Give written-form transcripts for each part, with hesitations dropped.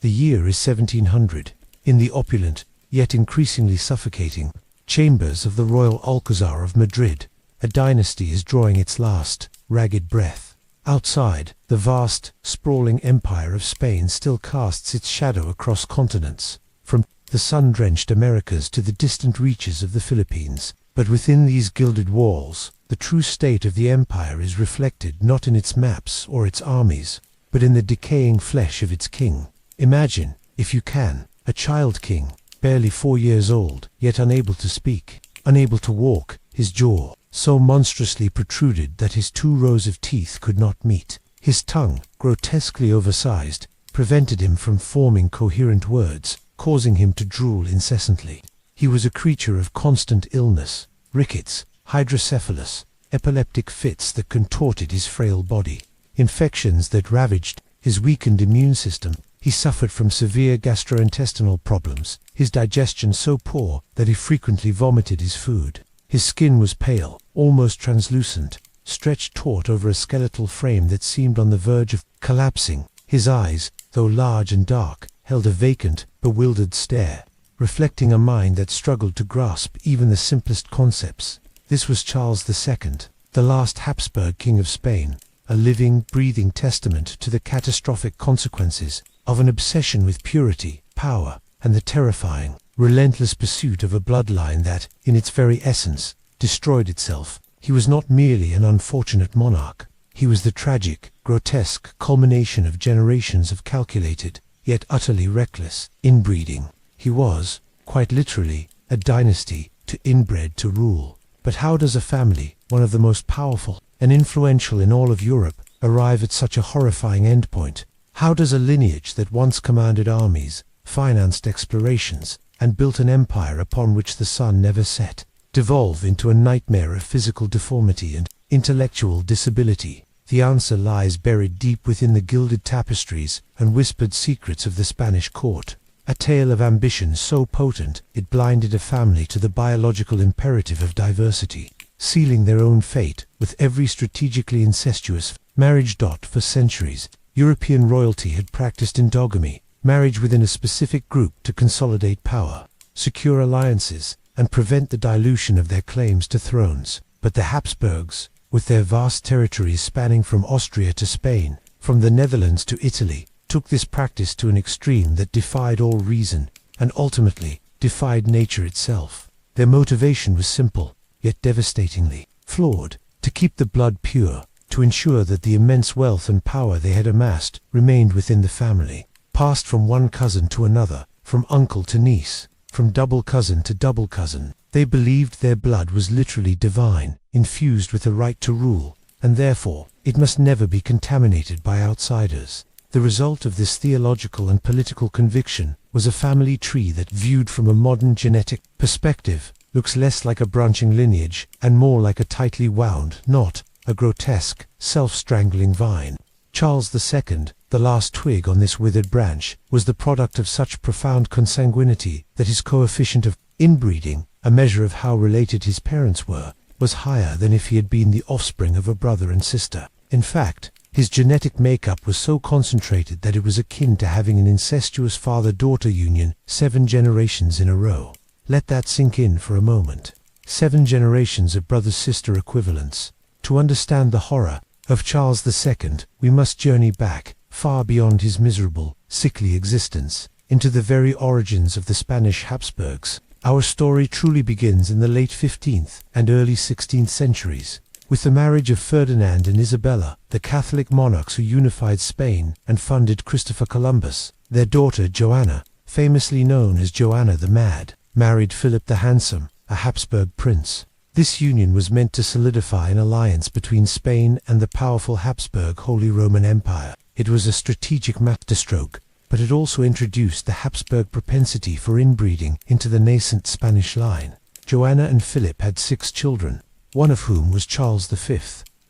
The year is 1700. In the opulent, yet increasingly suffocating, chambers of the Royal Alcazar of Madrid, a dynasty is drawing its last, ragged breath. Outside, the vast, sprawling empire of Spain still casts its shadow across continents, from the sun-drenched Americas to the distant reaches of the Philippines. But within these gilded walls, the true state of the empire is reflected not in its maps or its armies, but in the decaying flesh of its king. Imagine, if you can, a child king, barely 4 years old, yet unable to speak, unable to walk, his jaw so monstrously protruded that his 2 rows of teeth could not meet. His tongue, grotesquely oversized, prevented him from forming coherent words, causing him to drool incessantly. He was a creature of constant illness, rickets, hydrocephalus, epileptic fits that contorted his frail body, infections that ravaged his weakened immune system. He suffered from severe gastrointestinal problems, his digestion so poor that he frequently vomited his food. His skin was pale, almost translucent, stretched taut over a skeletal frame that seemed on the verge of collapsing. His eyes, though large and dark, held a vacant, bewildered stare, reflecting a mind that struggled to grasp even the simplest concepts. This was Charles II, the last Habsburg king of Spain, a living, breathing testament to the catastrophic consequences of an obsession with purity, power, and the terrifying, relentless pursuit of a bloodline that, in its very essence, destroyed itself. He was not merely an unfortunate monarch. He was the tragic, grotesque culmination of generations of calculated, yet utterly reckless, inbreeding. He was, quite literally, a dynasty, too inbred to rule. But how does a family, one of the most powerful and influential in all of Europe, arrive at such a horrifying endpoint? How does a lineage that once commanded armies, financed explorations, and built an empire upon which the sun never set, devolve into a nightmare of physical deformity and intellectual disability? The answer lies buried deep within the gilded tapestries and whispered secrets of the Spanish court. A tale of ambition so potent it blinded a family to the biological imperative of diversity, sealing their own fate with every strategically incestuous marriage. For centuries, European royalty had practiced endogamy, marriage within a specific group to consolidate power, secure alliances, and prevent the dilution of their claims to thrones. But the Habsburgs, with their vast territories spanning from Austria to Spain, from the Netherlands to Italy, took this practice to an extreme that defied all reason, and ultimately defied nature itself. Their motivation was simple, yet devastatingly flawed: to keep the blood pure, to ensure that the immense wealth and power they had amassed remained within the family, passed from one cousin to another, from uncle to niece, from double cousin to double cousin. They believed their blood was literally divine, infused with the right to rule, and therefore it must never be contaminated by outsiders. The result of this theological and political conviction was a family tree that, viewed from a modern genetic perspective, looks less like a branching lineage and more like a tightly wound knot, a grotesque, self-strangling vine. Charles II, the last twig on this withered branch, was the product of such profound consanguinity that his coefficient of inbreeding, a measure of how related his parents were, was higher than if he had been the offspring of a brother and sister. In fact, his genetic makeup was so concentrated that it was akin to having an incestuous father-daughter union 7 generations in a row. Let that sink in for a moment. 7 generations of brother-sister equivalents. To understand the horror of Charles II, we must journey back, far beyond his miserable, sickly existence, into the very origins of the Spanish Habsburgs. Our story truly begins in the late 15th and early 16th centuries, with the marriage of Ferdinand and Isabella, the Catholic monarchs who unified Spain and funded Christopher Columbus. Their daughter Joanna, famously known as Joanna the Mad, married Philip the Handsome, a Habsburg prince. This union was meant to solidify an alliance between Spain and the powerful Habsburg Holy Roman Empire. It was a strategic masterstroke, but it also introduced the Habsburg propensity for inbreeding into the nascent Spanish line. Joanna and Philip had 6 children, one of whom was Charles V,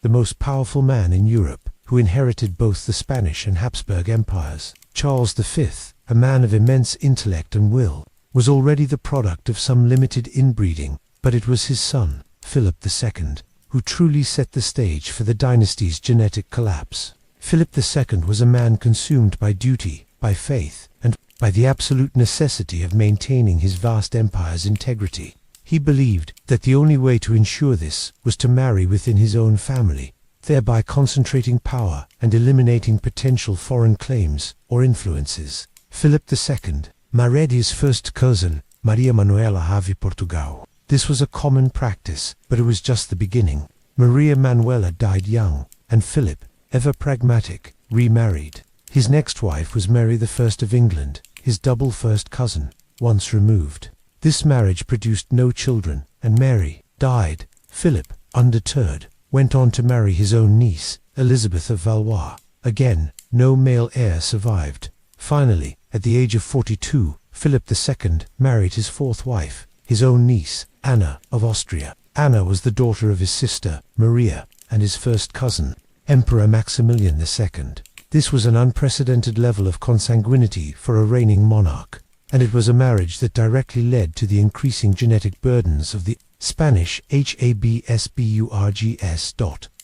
the most powerful man in Europe, who inherited both the Spanish and Habsburg empires. Charles V, a man of immense intellect and will, was already the product of some limited inbreeding, but it was his son, Philip II, who truly set the stage for the dynasty's genetic collapse. Philip II was a man consumed by duty, by faith, and by the absolute necessity of maintaining his vast empire's integrity. He believed that the only way to ensure this was to marry within his own family, thereby concentrating power and eliminating potential foreign claims or influences. Philip II married his first cousin, Maria Manuela Havi Portugal. This was a common practice, but it was just the beginning. Maria Manuela died young, and Philip, ever pragmatic, remarried. His next wife was Mary I of England, his double first cousin, once removed. This marriage produced no children, and Mary died. Philip, undeterred, went on to marry his own niece, Elizabeth of Valois. Again, no male heir survived. Finally, at the age of 42, Philip II married his fourth wife, his own niece, Anna of Austria. Anna was the daughter of his sister, Maria, and his first cousin, Emperor Maximilian II. This was an unprecedented level of consanguinity for a reigning monarch, and it was a marriage that directly led to the increasing genetic burdens of the Spanish Habsburgs.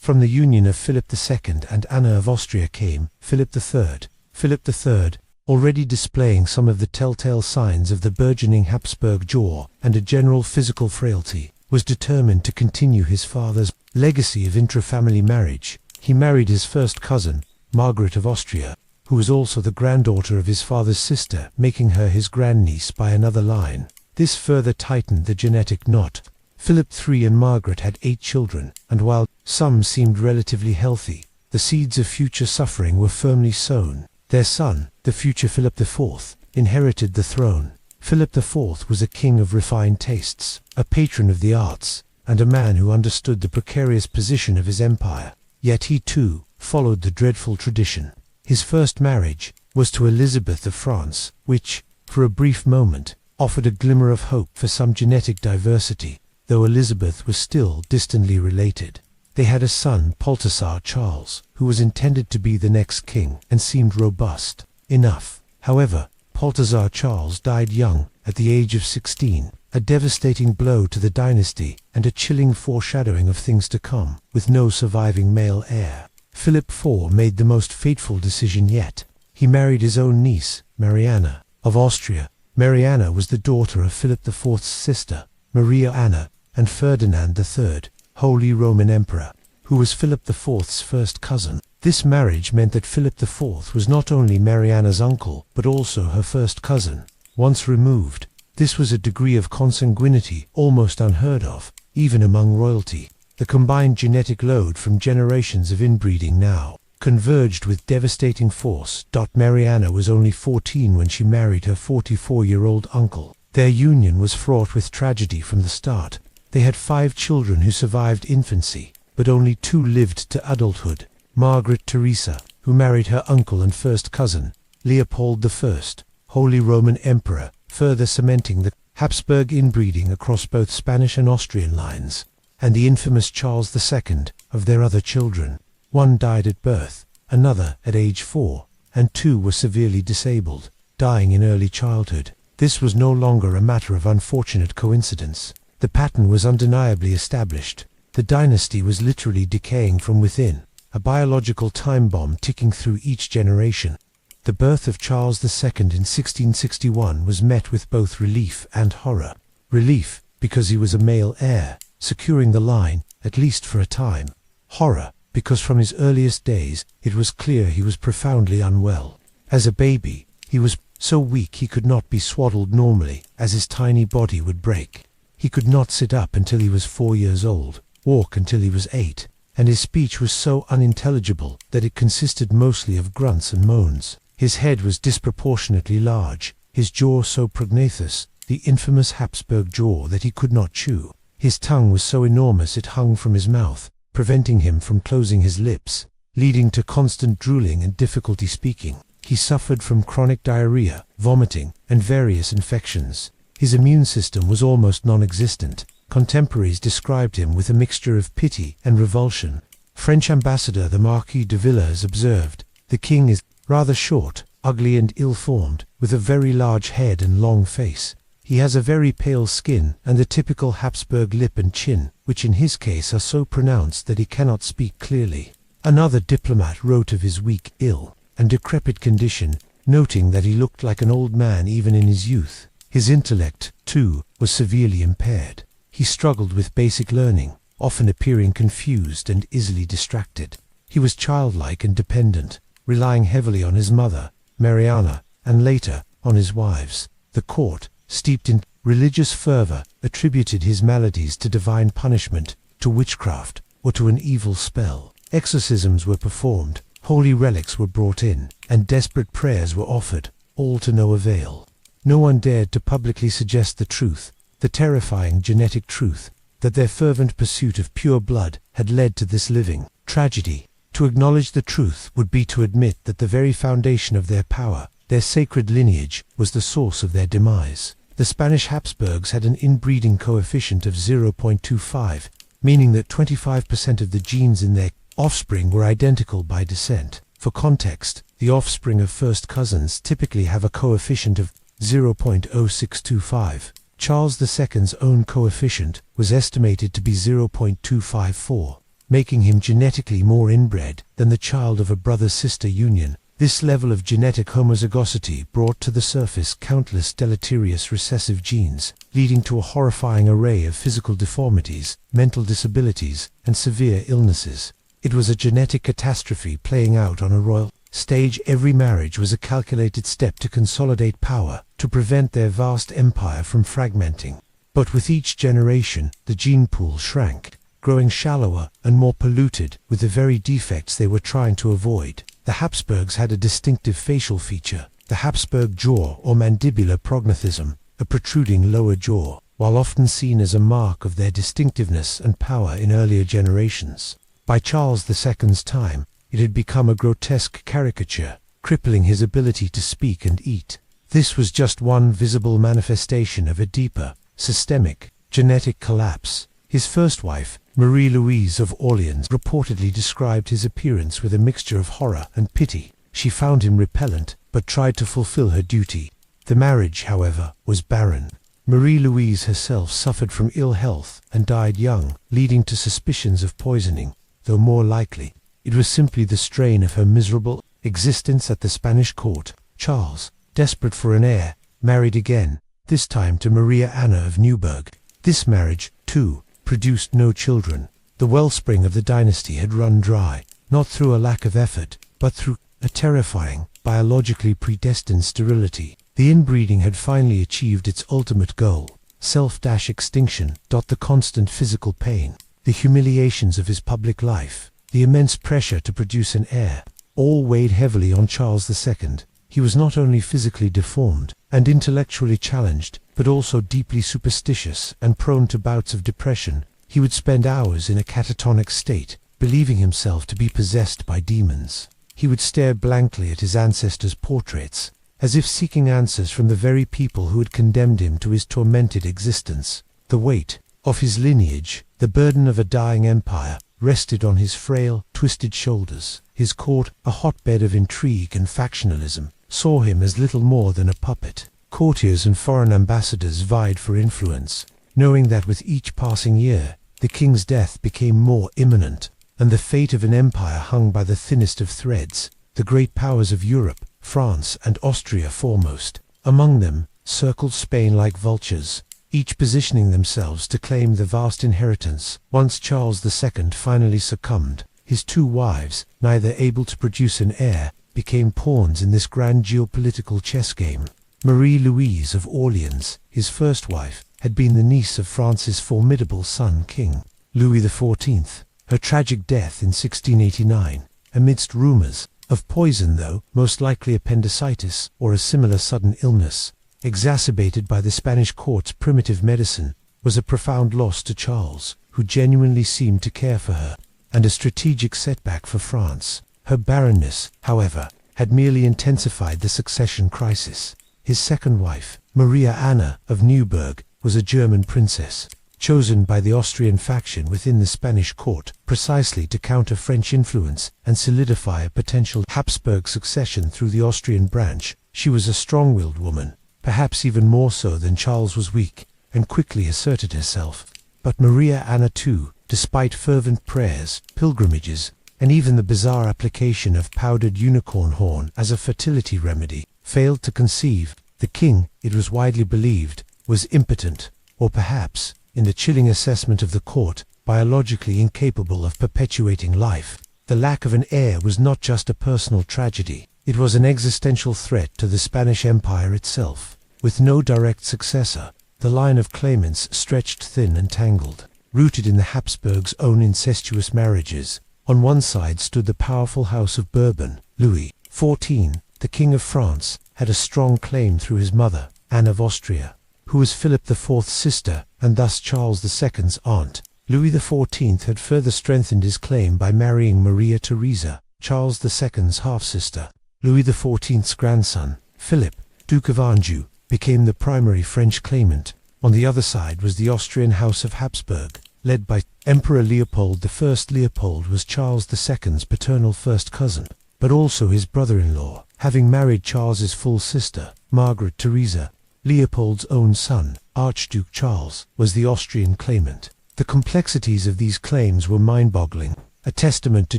From the union of Philip II and Anna of Austria came Philip III. Philip III, already displaying some of the telltale signs of the burgeoning Habsburg jaw and a general physical frailty, was determined to continue his father's legacy of intrafamily marriage. He married his first cousin, Margaret of Austria, who was also the granddaughter of his father's sister, making her his grandniece by another line. This further tightened the genetic knot. Philip III and Margaret had 8 children, and while some seemed relatively healthy, the seeds of future suffering were firmly sown. Their son, the future Philip IV, inherited the throne. Philip IV was a king of refined tastes, a patron of the arts, and a man who understood the precarious position of his empire. Yet he too followed the dreadful tradition. His first marriage was to Elizabeth of France, which, for a brief moment, offered a glimmer of hope for some genetic diversity, though Elizabeth was still distantly related. They had a son, Balthasar Charles, who was intended to be the next king and seemed robust enough. However, Balthasar Charles died young, at the age of 16, a devastating blow to the dynasty and a chilling foreshadowing of things to come, with no surviving male heir. Philip IV made the most fateful decision yet. He married his own niece, Mariana of Austria. Mariana was the daughter of Philip IV's sister, Maria Anna, and Ferdinand III, Holy Roman Emperor, who was Philip IV's first cousin. This marriage meant that Philip IV was not only Mariana's uncle, but also her first cousin. Once removed, this was a degree of consanguinity almost unheard of, even among royalty. The combined genetic load from generations of inbreeding now converged with devastating force. Mariana was only 14 when she married her 44-year-old uncle. Their union was fraught with tragedy from the start. They had 5 children who survived infancy, but only 2 lived to adulthood. Margaret Theresa, who married her uncle and first cousin, Leopold I, Holy Roman Emperor, further cementing the Habsburg inbreeding across both Spanish and Austrian lines, and the infamous Charles II. Of their other children, 1 died at birth, another at age 4, and 2 were severely disabled, dying in early childhood. This was no longer a matter of unfortunate coincidence. The pattern was undeniably established. The dynasty was literally decaying from within, a biological time bomb ticking through each generation. The birth of Charles II in 1661 was met with both relief and horror. Relief, because he was a male heir, securing the line, at least for a time. Horror, because from his earliest days it was clear he was profoundly unwell. As a baby, he was so weak he could not be swaddled normally, as his tiny body would break. He could not sit up until he was 4 years old, walk until he was 8, and his speech was so unintelligible that it consisted mostly of grunts and moans. His head was disproportionately large, his jaw so prognathous, the infamous Habsburg jaw, that he could not chew. His tongue was so enormous it hung from his mouth, preventing him from closing his lips, leading to constant drooling and difficulty speaking. He suffered from chronic diarrhea, vomiting, and various infections. His immune system was almost non-existent. Contemporaries described him with a mixture of pity and revulsion. French ambassador the Marquis de Villars observed, "The king is rather short, ugly and ill-formed, with a very large head and long face. He has a very pale skin and the typical Habsburg lip and chin, which in his case are so pronounced that he cannot speak clearly." Another diplomat wrote of his weak, ill, and decrepit condition, noting that he looked like an old man even in his youth. His intellect, too, was severely impaired. He struggled with basic learning, often appearing confused and easily distracted. He was childlike and dependent, relying heavily on his mother, Mariana, and later, on his wives. The court, steeped in religious fervor, attributed his maladies to divine punishment, to witchcraft, or to an evil spell. Exorcisms were performed, holy relics were brought in, and desperate prayers were offered, all to no avail. No one dared to publicly suggest the truth, the terrifying genetic truth, that their fervent pursuit of pure blood had led to this living tragedy. To acknowledge the truth would be to admit that the very foundation of their power, their sacred lineage, was the source of their demise. The Spanish Habsburgs had an inbreeding coefficient of 0.25, meaning that 25% of the genes in their offspring were identical by descent. For context, the offspring of first cousins typically have a coefficient of 0.0625. Charles II's own coefficient was estimated to be 0.254, making him genetically more inbred than the child of a brother-sister union. This level of genetic homozygosity brought to the surface countless deleterious recessive genes, leading to a horrifying array of physical deformities, mental disabilities, and severe illnesses. It was a genetic catastrophe playing out on a royal stage. Every marriage was a calculated step to consolidate power, to prevent their vast empire from fragmenting. But with each generation, the gene pool shrank, growing shallower and more polluted with the very defects they were trying to avoid. The Habsburgs had a distinctive facial feature, the Habsburg jaw or mandibular prognathism, a protruding lower jaw, while often seen as a mark of their distinctiveness and power in earlier generations. By Charles II's time, it had become a grotesque caricature, crippling his ability to speak and eat. This was just one visible manifestation of a deeper, systemic, genetic collapse. His first wife, Marie Louise of Orleans, reportedly described his appearance with a mixture of horror and pity. She found him repellent, but tried to fulfill her duty. The marriage, however, was barren. Marie Louise herself suffered from ill health and died young, leading to suspicions of poisoning, though more likely, it was simply the strain of her miserable existence at the Spanish court. Charles, desperate for an heir, married again, this time to Maria Anna of Neuburg. This marriage, too, produced no children. The wellspring of the dynasty had run dry, not through a lack of effort, but through a terrifying, biologically predestined sterility. The inbreeding had finally achieved its ultimate goal, self-extinction. The constant physical pain, the humiliations of his public life, the immense pressure to produce an heir, all weighed heavily on Charles II. He was not only physically deformed and intellectually challenged, but also deeply superstitious and prone to bouts of depression. He would spend hours in a catatonic state, believing himself to be possessed by demons. He would stare blankly at his ancestors' portraits, as if seeking answers from the very people who had condemned him to his tormented existence. The weight of his lineage, the burden of a dying empire, rested on his frail, twisted shoulders. His court, a hotbed of intrigue and factionalism, saw him as little more than a puppet. Courtiers and foreign ambassadors vied for influence, knowing that with each passing year, the king's death became more imminent, and the fate of an empire hung by the thinnest of threads. The great powers of Europe, France and Austria foremost, among them, circled Spain like vultures, each positioning themselves to claim the vast inheritance. Once Charles II finally succumbed, his two wives, neither able to produce an heir, became pawns in this grand geopolitical chess game. Marie Louise of Orleans, his first wife, had been the niece of France's formidable son, King Louis XIV. Her tragic death in 1689, amidst rumors of poison, though most likely appendicitis or a similar sudden illness, exacerbated by the Spanish court's primitive medicine, was a profound loss to Charles, who genuinely seemed to care for her, and a strategic setback for France. Her barrenness, however, had merely intensified the succession crisis. His second wife, Maria Anna of Neuburg, was a German princess, chosen by the Austrian faction within the Spanish court precisely to counter French influence and solidify a potential Habsburg succession through the Austrian branch. She was a strong-willed woman, perhaps even more so than Charles was weak, and quickly asserted herself. But Maria Anna too, despite fervent prayers, pilgrimages, and even the bizarre application of powdered unicorn horn as a fertility remedy, failed to conceive. The king, it was widely believed, was impotent, or perhaps, in the chilling assessment of the court, biologically incapable of perpetuating life. The lack of an heir was not just a personal tragedy, it was an existential threat to the Spanish Empire itself. With no direct successor, the line of claimants stretched thin and tangled, rooted in the Habsburgs' own incestuous marriages. On one side stood the powerful House of Bourbon. Louis XIV, the King of France, had a strong claim through his mother, Anne of Austria, who was Philip IV's sister and thus Charles II's aunt. Louis XIV had further strengthened his claim by marrying Maria Theresa, Charles II's half-sister. Louis XIV's grandson, Philip, Duke of Anjou, became the primary French claimant. On the other side was the Austrian House of Habsburg, led by Emperor Leopold I. Leopold was Charles II's paternal first cousin, but also his brother-in-law, having married Charles's full sister, Margaret Theresa. Leopold's own son, Archduke Charles, was the Austrian claimant. The complexities of these claims were mind-boggling, a testament to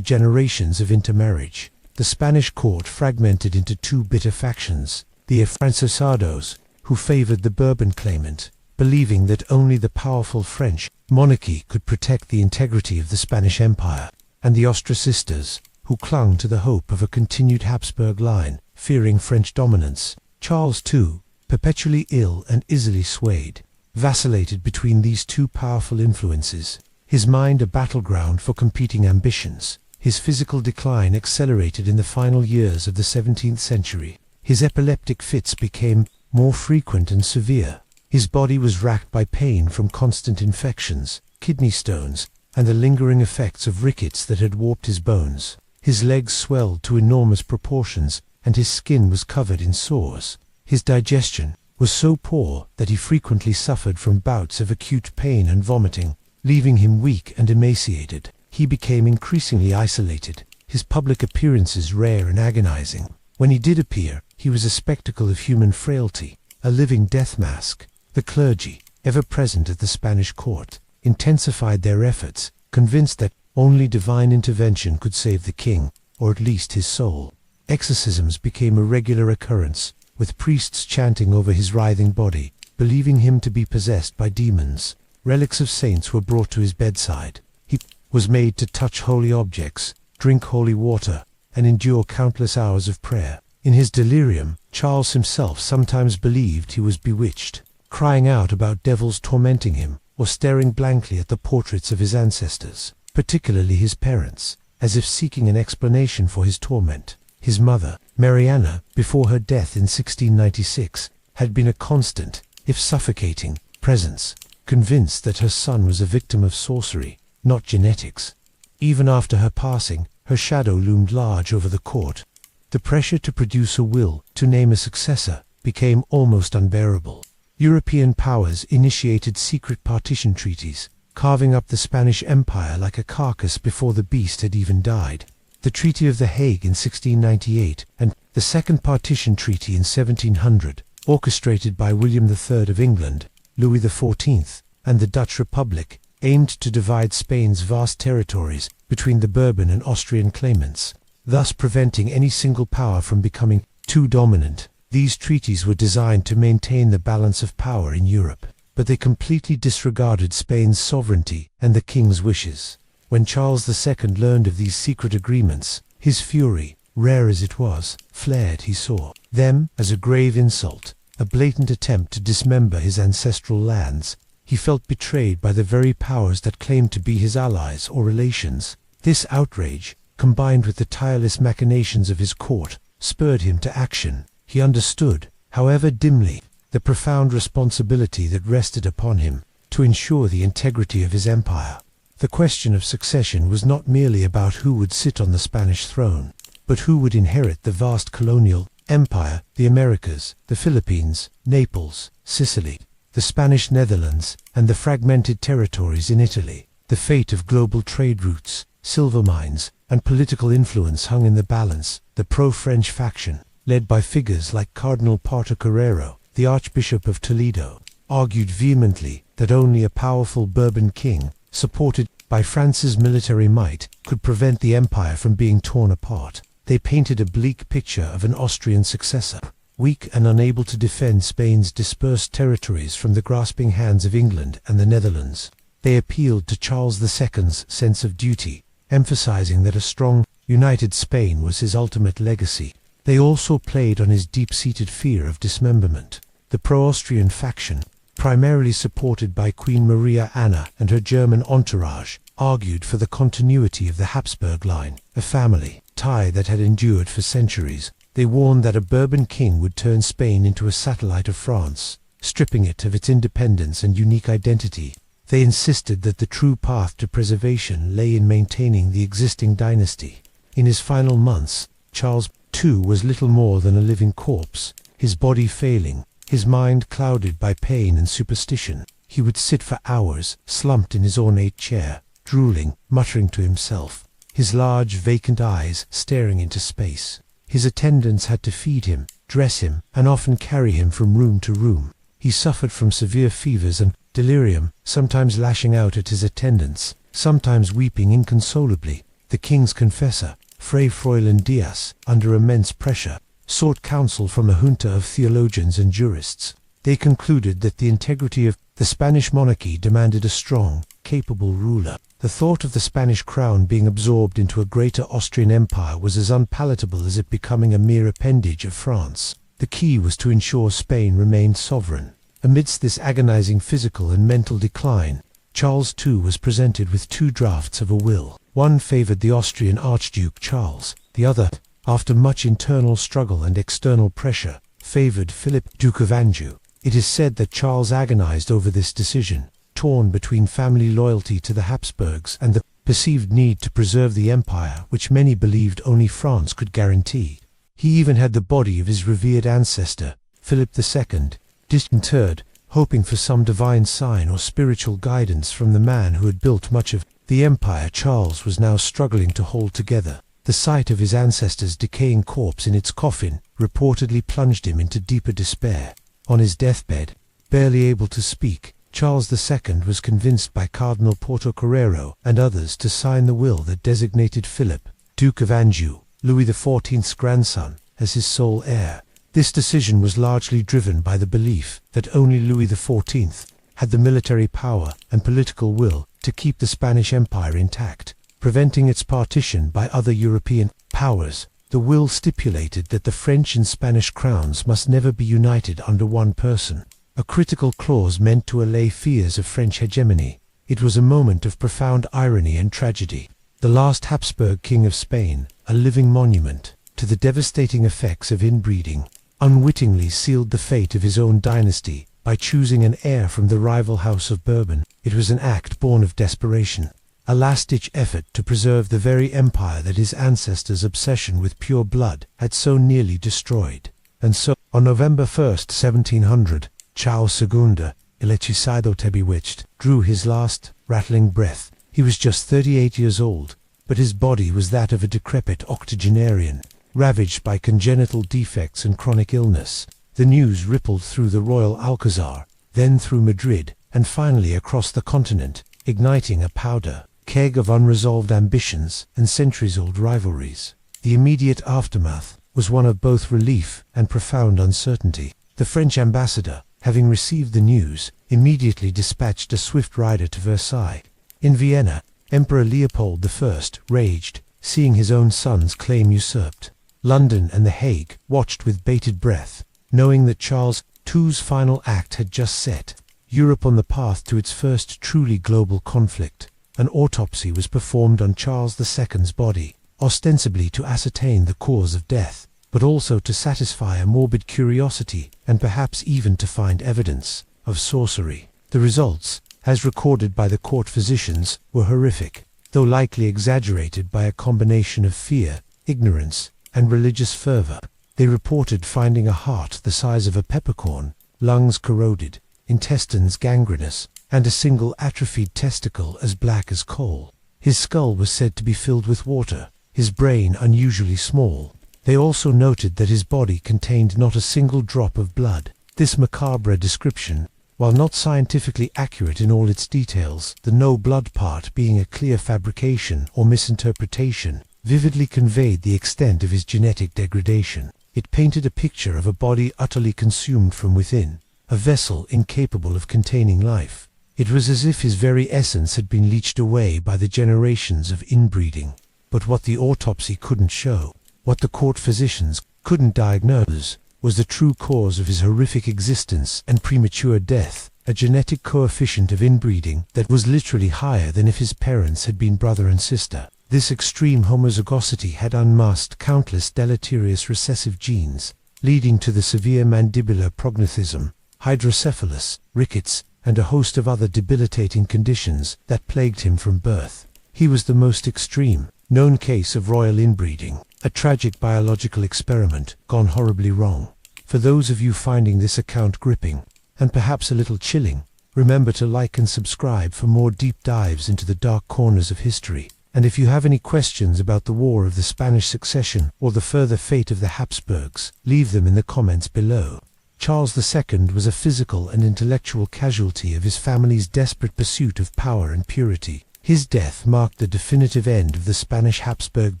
generations of intermarriage. The Spanish court fragmented into two bitter factions, the afrancesados, who favored the Bourbon claimant, believing that only the powerful French monarchy could protect the integrity of the Spanish Empire, and the Austricistas, who clung to the hope of a continued Habsburg line, fearing French dominance. Charles, too, perpetually ill and easily swayed, vacillated between these two powerful influences, his mind a battleground for competing ambitions. His physical decline accelerated in the final years of the 17th century. His epileptic fits became more frequent and severe. His body was racked by pain from constant infections, kidney stones, and the lingering effects of rickets that had warped his bones. His legs swelled to enormous proportions, and his skin was covered in sores. His digestion was so poor that he frequently suffered from bouts of acute pain and vomiting, leaving him weak and emaciated. He became increasingly isolated, his public appearances rare and agonizing. When he did appear, he was a spectacle of human frailty, a living death mask. The clergy, ever present at the Spanish court, intensified their efforts, convinced that only divine intervention could save the king, or at least his soul. Exorcisms became a regular occurrence, with priests chanting over his writhing body, believing him to be possessed by demons. Relics of saints were brought to his bedside. He was made to touch holy objects, drink holy water, and endure countless hours of prayer. In his delirium, Charles himself sometimes believed he was bewitched, crying out about devils tormenting him, or staring blankly at the portraits of his ancestors, particularly his parents, as if seeking an explanation for his torment. His mother, Mariana, before her death in 1696, had been a constant, if suffocating, presence, convinced that her son was a victim of sorcery, not genetics. Even after her passing, her shadow loomed large over the court. The pressure to produce a will, to name a successor, became almost unbearable. European powers initiated secret partition treaties, carving up the Spanish Empire like a carcass before the beast had even died. The Treaty of The Hague in 1698 and the Second Partition Treaty in 1700, orchestrated by William III of England, Louis XIV, and the Dutch Republic, aimed to divide Spain's vast territories between the Bourbon and Austrian claimants, thus preventing any single power from becoming too dominant. These treaties were designed to maintain the balance of power in Europe, but they completely disregarded Spain's sovereignty and the king's wishes. When Charles II learned of these secret agreements, his fury, rare as it was, flared. He saw them as a grave insult, a blatant attempt to dismember his ancestral lands. He felt betrayed by the very powers that claimed to be his allies or relations. This outrage, combined with the tireless machinations of his court, spurred him to action. He understood, however dimly, the profound responsibility that rested upon him to ensure the integrity of his empire. The question of succession was not merely about who would sit on the Spanish throne, but who would inherit the vast colonial empire, the Americas, the Philippines, Naples, Sicily, the Spanish Netherlands, and the fragmented territories in Italy. The fate of global trade routes, silver mines, and political influence hung in the balance. The pro-French faction, led by figures like Cardinal Portocarrero, the Archbishop of Toledo, argued vehemently that only a powerful Bourbon king, supported by France's military might, could prevent the empire from being torn apart. They painted a bleak picture of an Austrian successor, Weak and unable to defend Spain's dispersed territories from the grasping hands of England and the Netherlands, they appealed to Charles II's sense of duty, emphasizing that a strong, united Spain was his ultimate legacy. They also played on his deep-seated fear of dismemberment. The pro-Austrian faction, primarily supported by Queen Maria Anna and her German entourage, argued for the continuity of the Habsburg line, a family tie that had endured for centuries. They warned that a Bourbon king would turn Spain into a satellite of France, stripping it of its independence and unique identity. They insisted that the true path to preservation lay in maintaining the existing dynasty. In his final months, Charles II was little more than a living corpse, his body failing, his mind clouded by pain and superstition. He would sit for hours, slumped in his ornate chair, drooling, muttering to himself, his large vacant eyes staring into space. His attendants had to feed him, dress him, and often carry him from room to room. He suffered from severe fevers and delirium, sometimes lashing out at his attendants, sometimes weeping inconsolably. The king's confessor, Fray Froilan Diaz, under immense pressure, sought counsel from a junta of theologians and jurists. They concluded that the integrity of the Spanish monarchy demanded a strong, capable ruler. The thought of the Spanish crown being absorbed into a greater Austrian empire was as unpalatable as it becoming a mere appendage of France. The key was to ensure Spain remained sovereign. Amidst this agonizing physical and mental decline, Charles II was presented with two drafts of a will. One favored the Austrian Archduke Charles, the other, after much internal struggle and external pressure, favored Philip, Duke of Anjou. It is said that Charles agonized over this decision, torn between family loyalty to the Habsburgs and the perceived need to preserve the empire which many believed only France could guarantee. He even had the body of his revered ancestor, Philip II, disinterred, hoping for some divine sign or spiritual guidance from the man who had built much of the empire Charles was now struggling to hold together. The sight of his ancestor's decaying corpse in its coffin reportedly plunged him into deeper despair. On his deathbed, barely able to speak, Charles II was convinced by Cardinal Portocarrero and others to sign the will that designated Philip, Duke of Anjou, Louis XIV's grandson, as his sole heir. This decision was largely driven by the belief that only Louis XIV had the military power and political will to keep the Spanish Empire intact, preventing its partition by other European powers. The will stipulated that the French and Spanish crowns must never be united under one person, a critical clause meant to allay fears of French hegemony. It was a moment of profound irony and tragedy. The last Habsburg king of Spain, a living monument to the devastating effects of inbreeding, unwittingly sealed the fate of his own dynasty by choosing an heir from the rival House of Bourbon. It was an act born of desperation, a last-ditch effort to preserve the very empire that his ancestors' obsession with pure blood had so nearly destroyed. And so, on November 1st, 1700, Charles II, el hechizado te bewitched, drew his last, rattling breath. He was just 38 years old, but his body was that of a decrepit octogenarian, ravaged by congenital defects and chronic illness. The news rippled through the royal Alcazar, then through Madrid, and finally across the continent, igniting a powder keg of unresolved ambitions and centuries-old rivalries. The immediate aftermath was one of both relief and profound uncertainty. The French ambassador, having received the news, immediately dispatched a swift rider to Versailles. In Vienna, Emperor Leopold I raged, seeing his own son's claim usurped. London and The Hague watched with bated breath, knowing that Charles II's final act had just set Europe on the path to its first truly global conflict. An autopsy was performed on Charles II's body, ostensibly to ascertain the cause of death, but also to satisfy a morbid curiosity and perhaps even to find evidence of sorcery. The results, as recorded by the court physicians, were horrific, though likely exaggerated by a combination of fear, ignorance, and religious fervor. They reported finding a heart the size of a peppercorn, lungs corroded, intestines gangrenous, and a single atrophied testicle as black as coal. His skull was said to be filled with water, his brain unusually small. They also noted that his body contained not a single drop of blood. This macabre description, while not scientifically accurate in all its details, the no blood part being a clear fabrication or misinterpretation, vividly conveyed the extent of his genetic degradation. It painted a picture of a body utterly consumed from within, a vessel incapable of containing life. It was as if his very essence had been leached away by the generations of inbreeding. But what the autopsy couldn't show, what the court physicians couldn't diagnose, was the true cause of his horrific existence and premature death, a genetic coefficient of inbreeding that was literally higher than if his parents had been brother and sister. This extreme homozygosity had unmasked countless deleterious recessive genes, leading to the severe mandibular prognathism, hydrocephalus, rickets, and a host of other debilitating conditions that plagued him from birth. He was the most extreme known case of royal inbreeding, a tragic biological experiment gone horribly wrong. For those of you finding this account gripping, and perhaps a little chilling, remember to like and subscribe for more deep dives into the dark corners of history. And if you have any questions about the War of the Spanish Succession or the further fate of the Habsburgs, leave them in the comments below. Charles II was a physical and intellectual casualty of his family's desperate pursuit of power and purity. His death marked the definitive end of the Spanish Habsburg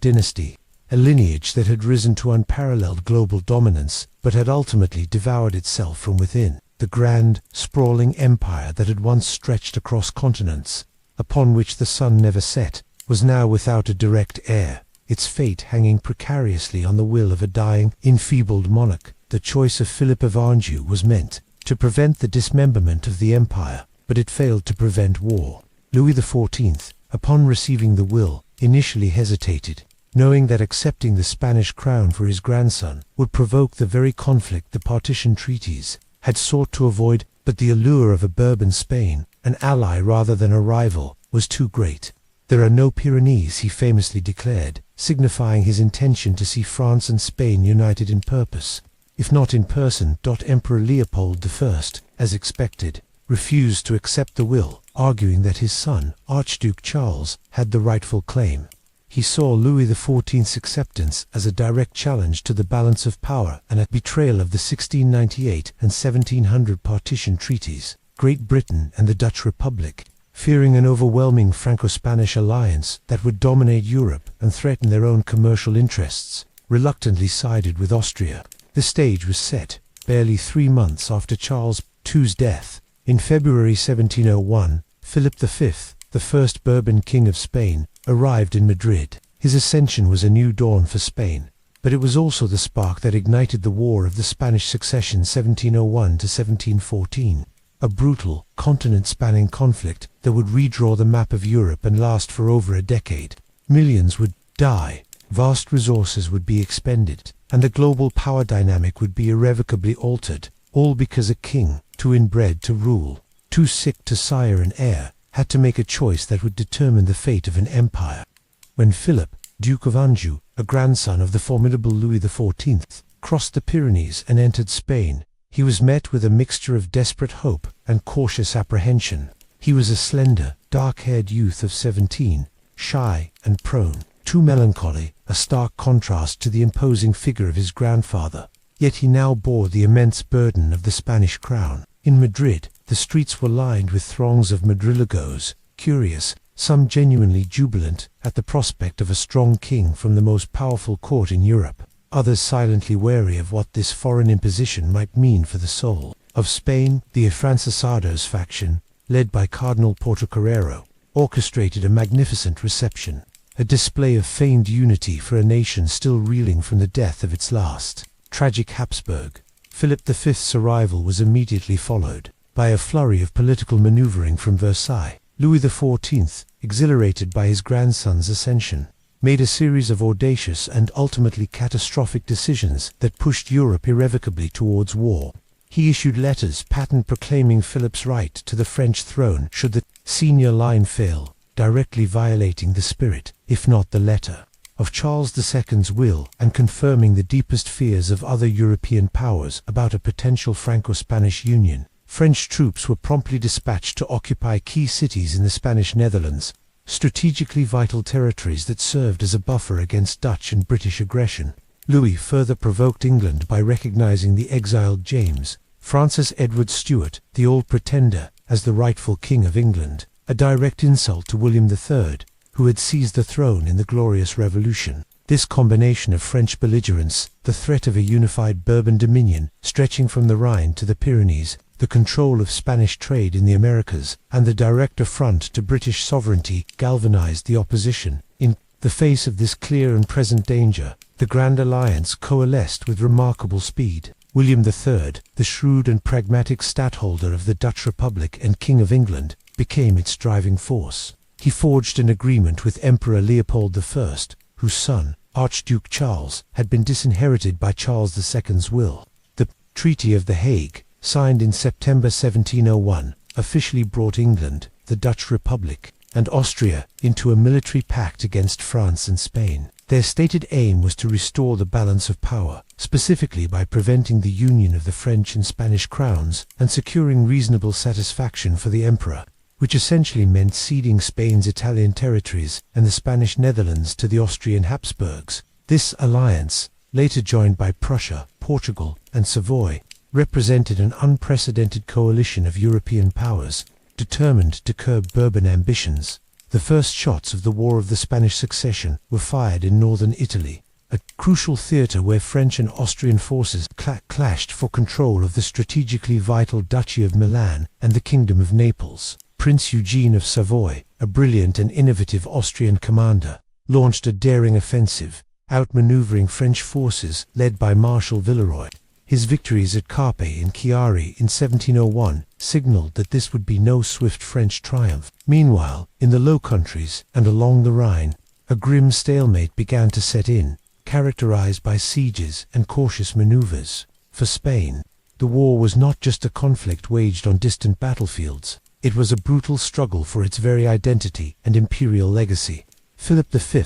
dynasty, a lineage that had risen to unparalleled global dominance, but had ultimately devoured itself from within. The grand, sprawling empire that had once stretched across continents, upon which the sun never set, was now without a direct heir, its fate hanging precariously on the will of a dying, enfeebled monarch. The choice of Philip of Anjou was meant to prevent the dismemberment of the empire, but it failed to prevent war. Louis XIV, upon receiving the will, initially hesitated, knowing that accepting the Spanish crown for his grandson would provoke the very conflict the partition treaties had sought to avoid, but the allure of a Bourbon Spain, an ally rather than a rival, was too great. "There are no Pyrenees," he famously declared, signifying his intention to see France and Spain united in purpose, if not in person. Emperor Leopold I, as expected, refused to accept the will, arguing that his son, Archduke Charles, had the rightful claim. He saw Louis XIV's acceptance as a direct challenge to the balance of power and a betrayal of the 1698 and 1700 partition treaties. Great Britain and the Dutch Republic, fearing an overwhelming Franco-Spanish alliance that would dominate Europe and threaten their own commercial interests, reluctantly sided with Austria. The stage was set, barely 3 months after Charles II's death. In February 1701, Philip V, the first Bourbon king of Spain, arrived in Madrid. His ascension was a new dawn for Spain, but it was also the spark that ignited the War of the Spanish Succession 1701 to 1714. A brutal, continent-spanning conflict that would redraw the map of Europe and last for over a decade. Millions would die, vast resources would be expended, and the global power dynamic would be irrevocably altered, all because a king, too inbred to rule, too sick to sire an heir, had to make a choice that would determine the fate of an empire. When Philip, Duke of Anjou, a grandson of the formidable Louis XIV, crossed the Pyrenees and entered Spain, he was met with a mixture of desperate hope and cautious apprehension. He was a slender, dark-haired youth of 17, shy and prone, too melancholy, a stark contrast to the imposing figure of his grandfather. Yet he now bore the immense burden of the Spanish crown. In Madrid, the streets were lined with throngs of Madrillegos, curious, some genuinely jubilant at the prospect of a strong king from the most powerful court in Europe, others silently wary of what this foreign imposition might mean for the soul of Spain. The Afrancesados faction, led by Cardinal Portocarrero, orchestrated a magnificent reception, a display of feigned unity for a nation still reeling from the death of its last tragic Habsburg. Philip V's arrival was immediately followed by a flurry of political maneuvering from Versailles. Louis XIV, exhilarated by his grandson's ascension, made a series of audacious and ultimately catastrophic decisions that pushed Europe irrevocably towards war. He issued letters patent proclaiming Philip's right to the French throne should the senior line fail, directly violating the spirit, if not the letter, of Charles II's will and confirming the deepest fears of other European powers about a potential Franco-Spanish union. French troops were promptly dispatched to occupy key cities in the Spanish Netherlands, strategically vital territories that served as a buffer against Dutch and British aggression. Louis further provoked England by recognizing the exiled James, Francis Edward Stuart, the Old Pretender, as the rightful King of England, a direct insult to William III, who had seized the throne in the Glorious Revolution. This combination of French belligerence, the threat of a unified Bourbon dominion stretching from the Rhine to the Pyrenees, the control of Spanish trade in the Americas, and the direct affront to British sovereignty galvanized the opposition. In the face of this clear and present danger, the Grand Alliance coalesced with remarkable speed. William III, the shrewd and pragmatic stadtholder of the Dutch Republic and King of England, became its driving force. He forged an agreement with Emperor Leopold I, whose son, Archduke Charles, had been disinherited by Charles II's will. The Treaty of The Hague, signed in September 1701, officially brought England, the Dutch Republic, and Austria into a military pact against France and Spain. Their stated aim was to restore the balance of power, specifically by preventing the union of the French and Spanish crowns and securing reasonable satisfaction for the emperor, which essentially meant ceding Spain's Italian territories and the Spanish Netherlands to the Austrian Habsburgs. This alliance, later joined by Prussia, Portugal, and Savoy, represented an unprecedented coalition of European powers, determined to curb Bourbon ambitions. The first shots of the War of the Spanish Succession were fired in northern Italy, a crucial theatre where French and Austrian forces clashed for control of the strategically vital Duchy of Milan and the Kingdom of Naples. Prince Eugene of Savoy, a brilliant and innovative Austrian commander, launched a daring offensive, outmaneuvering French forces led by Marshal Villeroy. His victories at Carpe and Chiari in 1701 signaled that this would be no swift French triumph. Meanwhile, in the Low Countries and along the Rhine, a grim stalemate began to set in, characterized by sieges and cautious maneuvers. For Spain, the war was not just a conflict waged on distant battlefields. It was a brutal struggle for its very identity and imperial legacy. Philip V,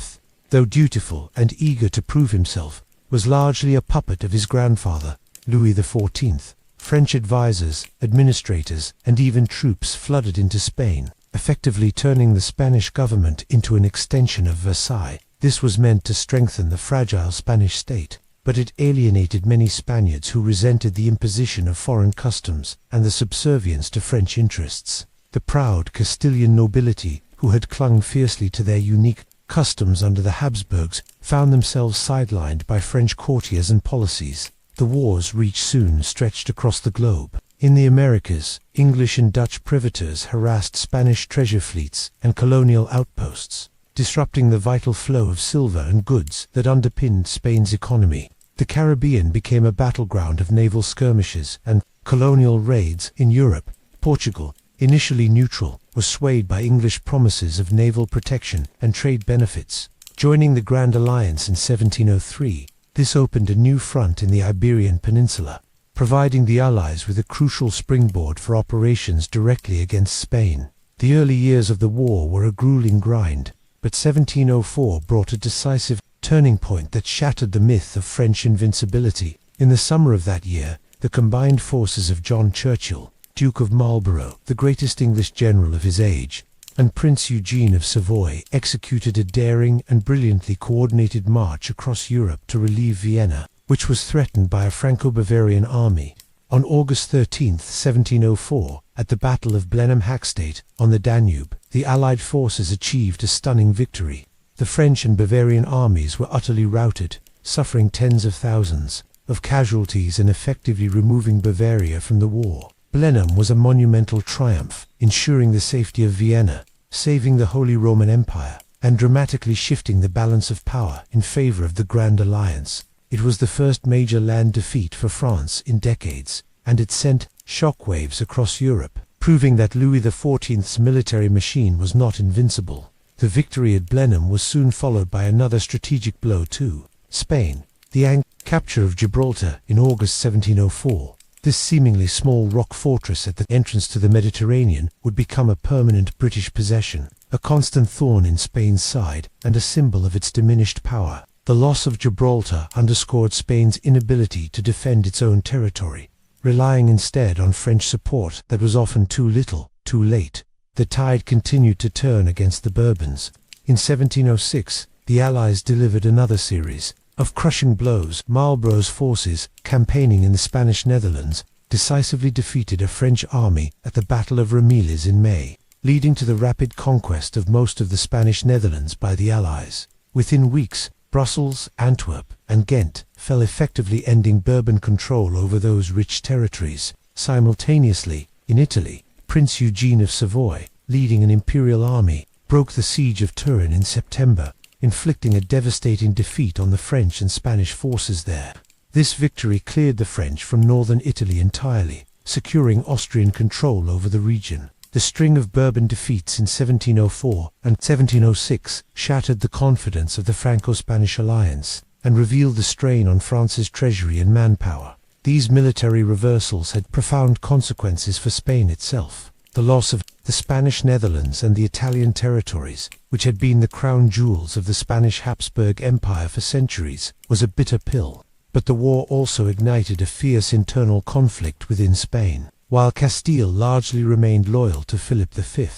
though dutiful and eager to prove himself, was largely a puppet of his grandfather, Louis XIV. French advisors, administrators, and even troops flooded into Spain, effectively turning the Spanish government into an extension of Versailles. This was meant to strengthen the fragile Spanish state, but it alienated many Spaniards who resented the imposition of foreign customs and the subservience to French interests. The proud Castilian nobility, who had clung fiercely to their unique customs under the Habsburgs, found themselves sidelined by French courtiers and policies. The war's reach soon stretched across the globe. In the Americas, English and Dutch privateers harassed Spanish treasure fleets and colonial outposts, disrupting the vital flow of silver and goods that underpinned Spain's economy. The Caribbean became a battleground of naval skirmishes and colonial raids. In Europe, Portugal, initially neutral, was swayed by English promises of naval protection and trade benefits. Joining the Grand Alliance in 1703, this opened a new front in the Iberian Peninsula, providing the Allies with a crucial springboard for operations directly against Spain. The early years of the war were a grueling grind, but 1704 brought a decisive turning point that shattered the myth of French invincibility. In the summer of that year, the combined forces of John Churchill, Duke of Marlborough, the greatest English general of his age, and Prince Eugene of Savoy executed a daring and brilliantly coordinated march across Europe to relieve Vienna, which was threatened by a Franco-Bavarian army. On August 13, 1704, at the Battle of Blenheim-Hackstadt on the Danube, the Allied forces achieved a stunning victory. The French and Bavarian armies were utterly routed, suffering tens of thousands of casualties and effectively removing Bavaria from the war. Blenheim was a monumental triumph, ensuring the safety of Vienna, saving the Holy Roman Empire, and dramatically shifting the balance of power in favor of the Grand Alliance. It was the first major land defeat for France in decades, and it sent shockwaves across Europe, proving that Louis XIV's military machine was not invincible. The victory at Blenheim was soon followed by another strategic blow to Spain, the capture of Gibraltar in August 1704. This seemingly small rock fortress at the entrance to the Mediterranean would become a permanent British possession, a constant thorn in Spain's side and a symbol of its diminished power. The loss of Gibraltar underscored Spain's inability to defend its own territory, relying instead on French support that was often too little, too late. The tide continued to turn against the Bourbons. In 1706, the Allies delivered another series of crushing blows. Marlborough's forces, campaigning in the Spanish Netherlands, decisively defeated a French army at the Battle of Ramillies in May, leading to the rapid conquest of most of the Spanish Netherlands by the Allies. Within weeks, Brussels, Antwerp, and Ghent fell, effectively ending Bourbon control over those rich territories. Simultaneously, in Italy, Prince Eugene of Savoy, leading an imperial army, broke the siege of Turin in September, inflicting a devastating defeat on the French and Spanish forces there. This victory cleared the French from northern Italy entirely, securing Austrian control over the region. The string of Bourbon defeats in 1704 and 1706 shattered the confidence of the Franco-Spanish alliance and revealed the strain on France's treasury and manpower. These military reversals had profound consequences for Spain itself. The loss of the Spanish Netherlands and the Italian territories, which had been the crown jewels of the Spanish Habsburg Empire for centuries, was a bitter pill. But the war also ignited a fierce internal conflict within Spain. While Castile largely remained loyal to Philip V,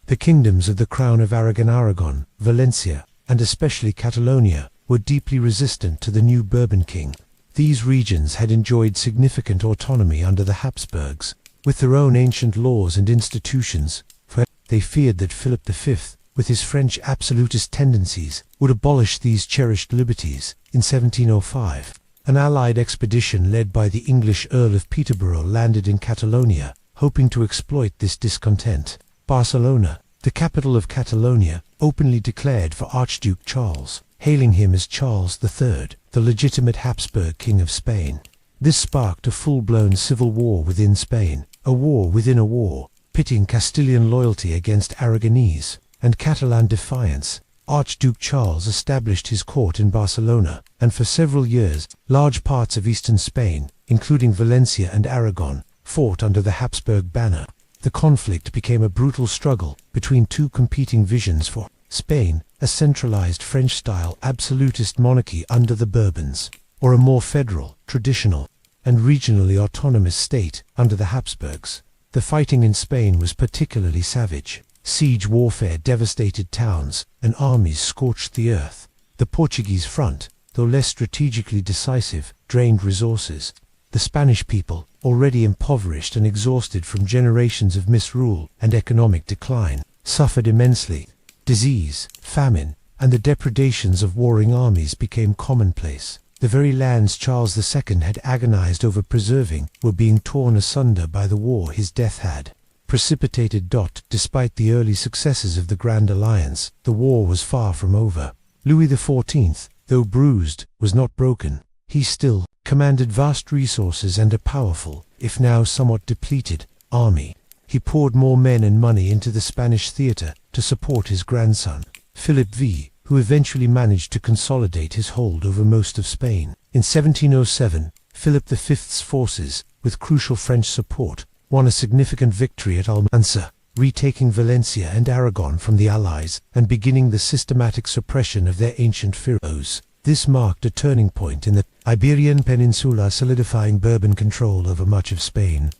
the kingdoms of the Crown of Aragon, Valencia, and especially Catalonia, were deeply resistant to the new Bourbon king. These regions had enjoyed significant autonomy under the Habsburgs, with their own ancient laws and institutions, for they feared that Philip V, with his French absolutist tendencies, would abolish these cherished liberties. In 1705, an Allied expedition led by the English Earl of Peterborough landed in Catalonia, hoping to exploit this discontent. Barcelona, the capital of Catalonia, openly declared for Archduke Charles, hailing him as Charles III, the legitimate Habsburg King of Spain. This sparked a full-blown civil war within Spain, a war within a war, pitting Castilian loyalty against Aragonese and Catalan defiance. Archduke Charles established his court in Barcelona, and for several years, large parts of eastern Spain, including Valencia and Aragon, fought under the Habsburg banner. The conflict became a brutal struggle between two competing visions for Spain, a centralized French-style absolutist monarchy under the Bourbons, or a more federal, traditional, and regionally autonomous state under the Habsburgs. The fighting in Spain was particularly savage. Siege warfare devastated towns, and armies scorched the earth. The Portuguese front, though less strategically decisive, drained resources. The Spanish people, already impoverished and exhausted from generations of misrule and economic decline, suffered immensely. Disease, famine, and the depredations of warring armies became commonplace. The very lands Charles II had agonized over preserving were being torn asunder by the war his death had precipitated. Despite the early successes of the Grand Alliance, the war was far from over. Louis XIV, though bruised, was not broken. He still commanded vast resources and a powerful, if now somewhat depleted, army. He poured more men and money into the Spanish theater to support his grandson, Philip V, who eventually managed to consolidate his hold over most of Spain. In 1707, Philip V's forces, with crucial French support, won a significant victory at Almansa, retaking Valencia and Aragon from the Allies and beginning the systematic suppression of their ancient pharaohs. This marked a turning point in the Iberian Peninsula, solidifying Bourbon control over much of Spain.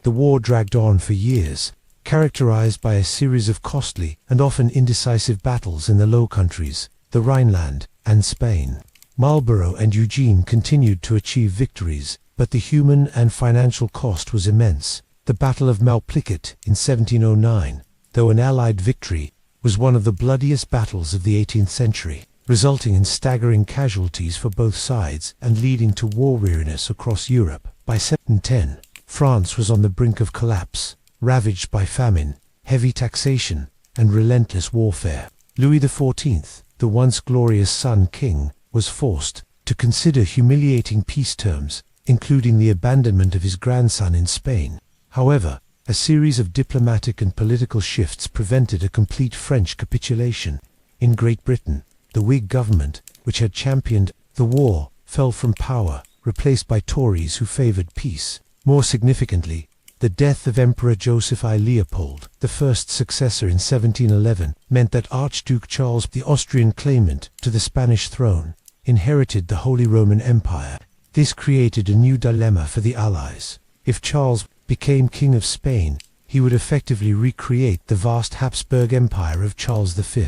The war dragged on for years, characterized by a series of costly and often indecisive battles in the Low Countries, the Rhineland, and Spain. Marlborough and Eugene continued to achieve victories, but the human and financial cost was immense. The Battle of Malplaquet in 1709, though an Allied victory, was one of the bloodiest battles of the 18th century, resulting in staggering casualties for both sides and leading to war weariness across Europe. By 1710, France was on the brink of collapse, ravaged by famine, heavy taxation, and relentless warfare. Louis XIV, the once glorious Sun King, was forced to consider humiliating peace terms, including the abandonment of his grandson in Spain. However, a series of diplomatic and political shifts prevented a complete French capitulation. In Great Britain, the Whig government, which had championed the war, fell from power, replaced by Tories who favored peace. More significantly, the death of Emperor Joseph I Leopold, the first successor in 1711, meant that Archduke Charles, the Austrian claimant to the Spanish throne, inherited the Holy Roman Empire. This created a new dilemma for the Allies. If Charles became King of Spain, he would effectively recreate the vast Habsburg Empire of Charles V,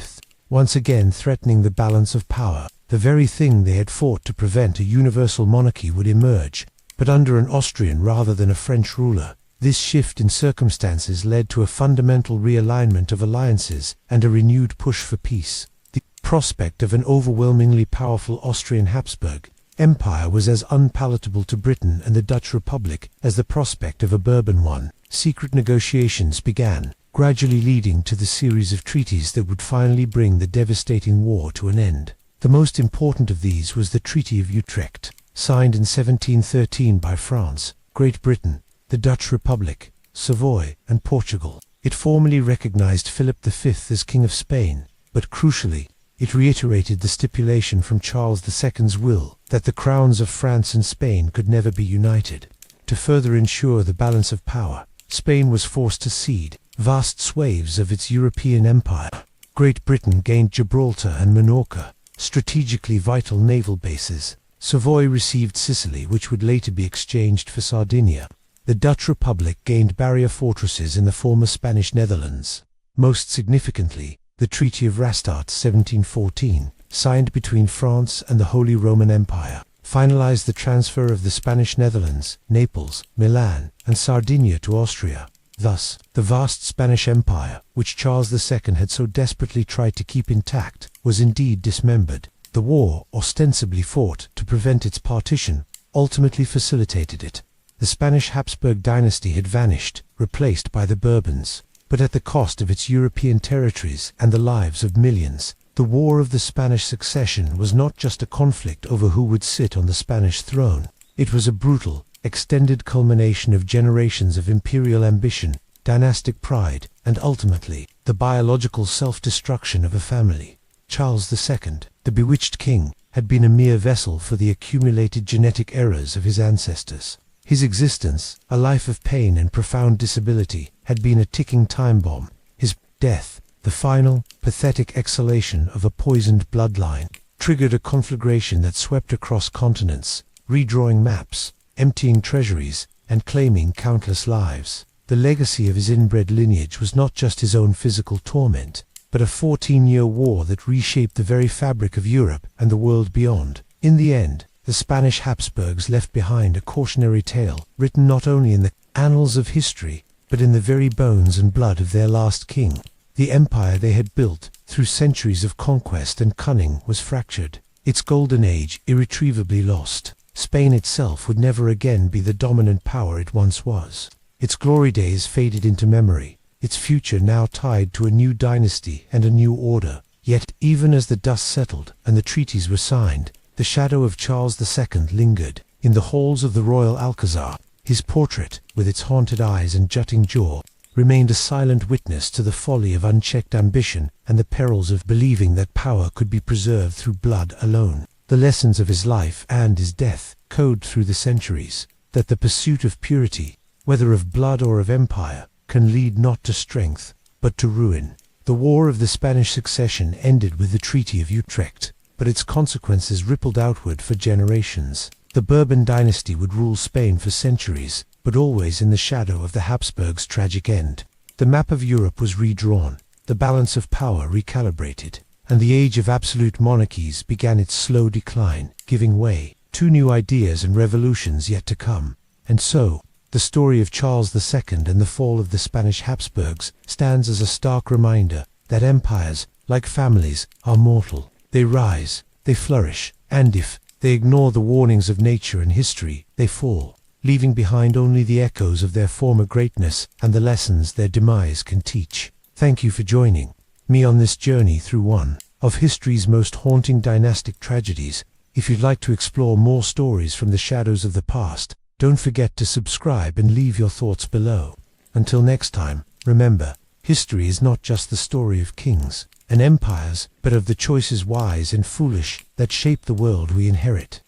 once again threatening the balance of power. The very thing they had fought to prevent, a universal monarchy, would emerge, but under an Austrian rather than a French ruler. This shift in circumstances led to a fundamental realignment of alliances and a renewed push for peace. The prospect of an overwhelmingly powerful Austrian Habsburg Empire was as unpalatable to Britain and the Dutch Republic as the prospect of a Bourbon one. Secret negotiations began, gradually leading to the series of treaties that would finally bring the devastating war to an end. The most important of these was the Treaty of Utrecht, signed in 1713 by France, Great Britain, the Dutch Republic, Savoy, and Portugal. It formally recognized Philip V as King of Spain, but crucially, it reiterated the stipulation from Charles II's will that the crowns of France and Spain could never be united. To further ensure the balance of power, Spain was forced to cede vast swathes of its European empire. Great Britain gained Gibraltar and Minorca, strategically vital naval bases. Savoy received Sicily, which would later be exchanged for Sardinia. The Dutch Republic gained barrier fortresses in the former Spanish Netherlands. Most significantly, the Treaty of Rastatt 1714, signed between France and the Holy Roman Empire, finalized the transfer of the Spanish Netherlands, Naples, Milan, and Sardinia to Austria. Thus, the vast Spanish Empire, which Charles II had so desperately tried to keep intact, was indeed dismembered. The war, ostensibly fought to prevent its partition, ultimately facilitated it. The Spanish Habsburg dynasty had vanished, replaced by the Bourbons, but at the cost of its European territories and the lives of millions. The War of the Spanish Succession was not just a conflict over who would sit on the Spanish throne. It was a brutal, extended culmination of generations of imperial ambition, dynastic pride, and ultimately, the biological self-destruction of a family. Charles II, the bewitched king, had been a mere vessel for the accumulated genetic errors of his ancestors. His existence, a life of pain and profound disability, had been a ticking time bomb. His death, the final, pathetic exhalation of a poisoned bloodline, triggered a conflagration that swept across continents, redrawing maps, emptying treasuries, and claiming countless lives. The legacy of his inbred lineage was not just his own physical torment, but a 14-year war that reshaped the very fabric of Europe and the world beyond. In the end, the Spanish Habsburgs left behind a cautionary tale, written not only in the annals of history, but in the very bones and blood of their last king. The empire they had built, through centuries of conquest and cunning, was fractured, its golden age irretrievably lost. Spain itself would never again be the dominant power it once was. Its glory days faded into memory, its future now tied to a new dynasty and a new order. Yet, even as the dust settled and the treaties were signed, the shadow of Charles II lingered. In the halls of the royal Alcazar, his portrait, with its haunted eyes and jutting jaw, remained a silent witness to the folly of unchecked ambition and the perils of believing that power could be preserved through blood alone. The lessons of his life and his death code through the centuries, that the pursuit of purity, whether of blood or of empire, can lead not to strength, but to ruin. The War of the Spanish Succession ended with the Treaty of Utrecht, but its consequences rippled outward for generations. The Bourbon dynasty would rule Spain for centuries, but always in the shadow of the Habsburgs' tragic end. The map of Europe was redrawn, the balance of power recalibrated, and the age of absolute monarchies began its slow decline, giving way to new ideas and revolutions yet to come. And so, the story of Charles II and the fall of the Spanish Habsburgs stands as a stark reminder that empires, like families, are mortal. They rise, they flourish, and if they ignore the warnings of nature and history, they fall, leaving behind only the echoes of their former greatness and the lessons their demise can teach. Thank you for joining me on this journey through one of history's most haunting dynastic tragedies. If you'd like to explore more stories from the shadows of the past, don't forget to subscribe and leave your thoughts below. Until next time, remember, history is not just the story of kings and empires, but of the choices wise and foolish that shape the world we inherit.